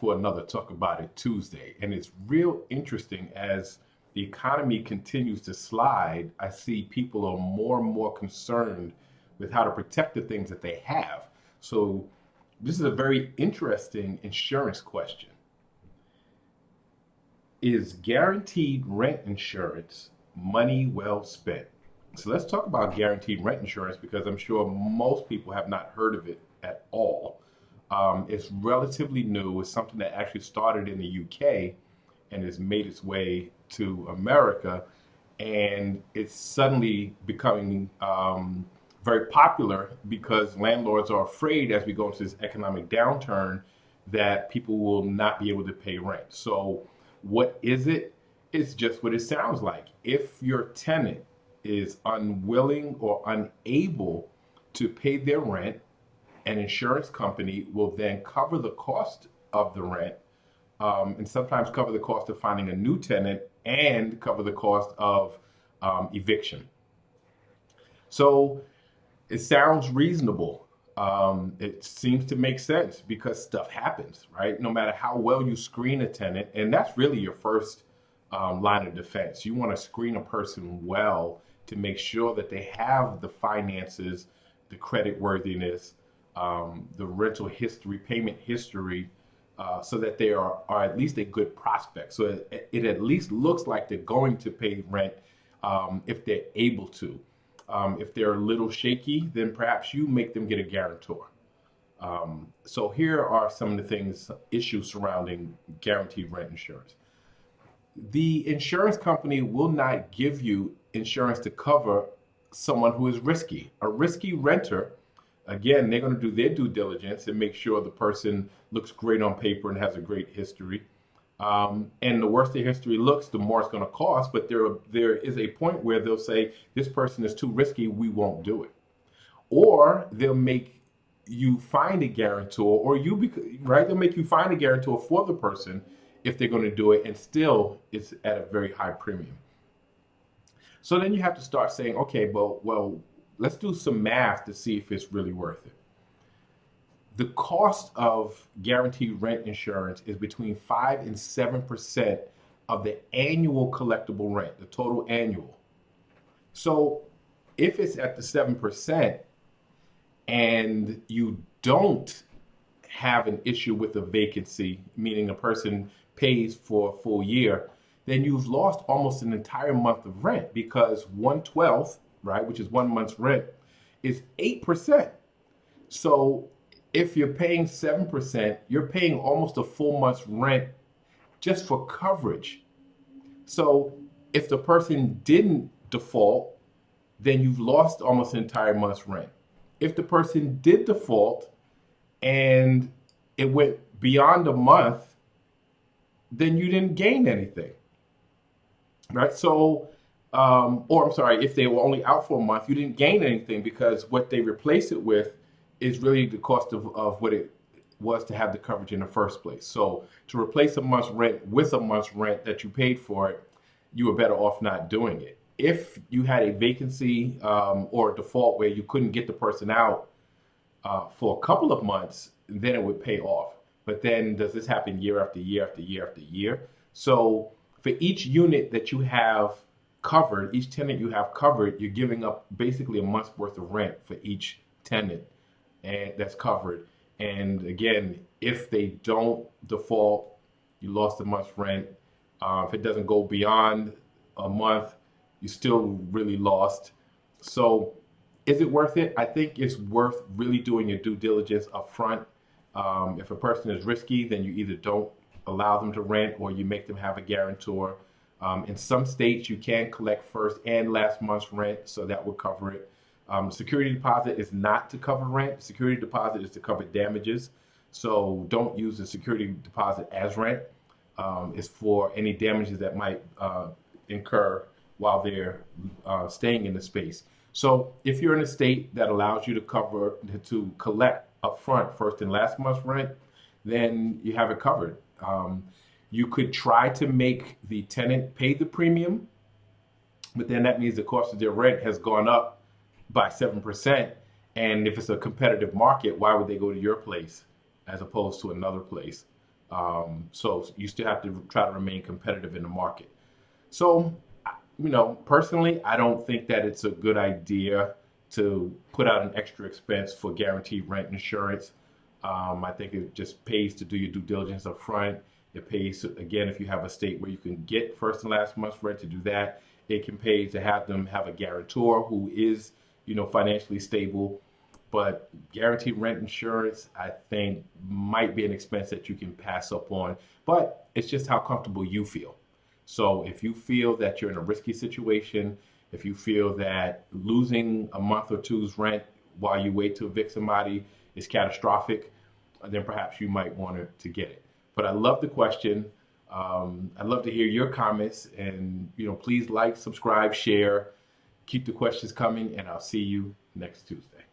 for another Talk About It Tuesday. And it's real interesting as the economy continues to slide. I see people are more and more concerned with how to protect the things that they have. So, this is a very interesting insurance question. Is guaranteed rent insurance money well spent? So, let's talk about guaranteed rent insurance because I'm sure most people have not heard of it at all. It's relatively new. It's something that actually started in the UK and has made its way to America, and it's suddenly becoming very popular because landlords are afraid as we go into this economic downturn that people will not be able to pay rent. So, what is it? It's just what it sounds like. If your tenant is unwilling or unable to pay their rent, an insurance company will then cover the cost of the rent, and sometimes cover the cost of finding a new tenant and cover the cost of eviction. So it sounds reasonable. It seems to make sense because stuff happens, right? No matter how well you screen a tenant, and that's really your first line of defense. You want to screen a person well to make sure that they have the finances, the credit worthiness, the rental history, payment history, so that they are at least a good prospect. So it at least looks like they're going to pay rent if they're able to. If they're a little shaky, then perhaps you make them get a guarantor. So here are some of the things, issues surrounding guaranteed rent insurance. The insurance company will not give you insurance to cover someone who is risky. A risky renter, again, they're going to do their due diligence and make sure the person looks great on paper and has a great history. And the worse the history looks, the more it's going to cost. But there is a point where they'll say, this person is too risky, we won't do it. Or they'll make you find a guarantor, or right? They'll make you find a guarantor for the person if they're going to do it, and still it's at a very high premium. So then you have to start saying, okay, well, let's do some math to see if it's really worth it. The cost of guaranteed rent insurance is between 5 and 7% of the annual collectible rent, the total annual. So if it's at the 7% and you don't have an issue with a vacancy, meaning a person pays for a full year, then you've lost almost an entire month of rent because 1/12, right, which is 1 month's rent, is 8%. So if you're paying 7%, you're paying almost a full month's rent just for coverage. So if the person didn't default, then you've lost almost an entire month's rent. If the person did default and it went beyond a month, then you didn't gain anything, right? So, or I'm sorry, if they were only out for a month, you didn't gain anything because what they replace it with is really the cost of what it was to have the coverage in the first place. So to replace a month's rent with a month's rent that you paid for it, you were better off not doing it. If you had a vacancy or a default where you couldn't get the person out for a couple of months, then it would pay off. But then does this happen year after year after year after year? So for each unit that you have covered, each tenant you have covered, you're giving up basically a month's worth of rent for each tenant and that's covered. And again, if they don't default, you lost a month's rent. If it doesn't go beyond a month, you still really lost. So is it worth it? I think it's worth really doing your due diligence up front. If a person is risky, then you either don't allow them to rent or you make them have a guarantor. In some states, you can collect first and last month's rent, so that will cover it. Security deposit is not to cover rent. Security deposit is to cover damages. So don't use the security deposit as rent. It's for any damages that might incur while they're staying in the space. So if you're in a state that allows you to collect upfront first and last month's rent, then you have it covered. You could try to make the tenant pay the premium, but then that means the cost of their rent has gone up by 7%. And if it's a competitive market, why would they go to your place as opposed to another place? So you still have to try to remain competitive in the market. So, personally, I don't think that it's a good idea to put out an extra expense for guaranteed rent insurance. I think it just pays to do your due diligence up front. It pays, again, if you have a state where you can get first and last month's rent to do that. It can pay to have them have a guarantor who is, financially stable. But guaranteed rent insurance, I think, might be an expense that you can pass up on. But it's just how comfortable you feel. So if you feel that you're in a risky situation, if you feel that losing a month or two's rent while you wait to evict somebody is catastrophic, then perhaps you might want to get it. But I love the question. I'd love to hear your comments, and please like, subscribe, share, keep the questions coming, and I'll see you next Tuesday.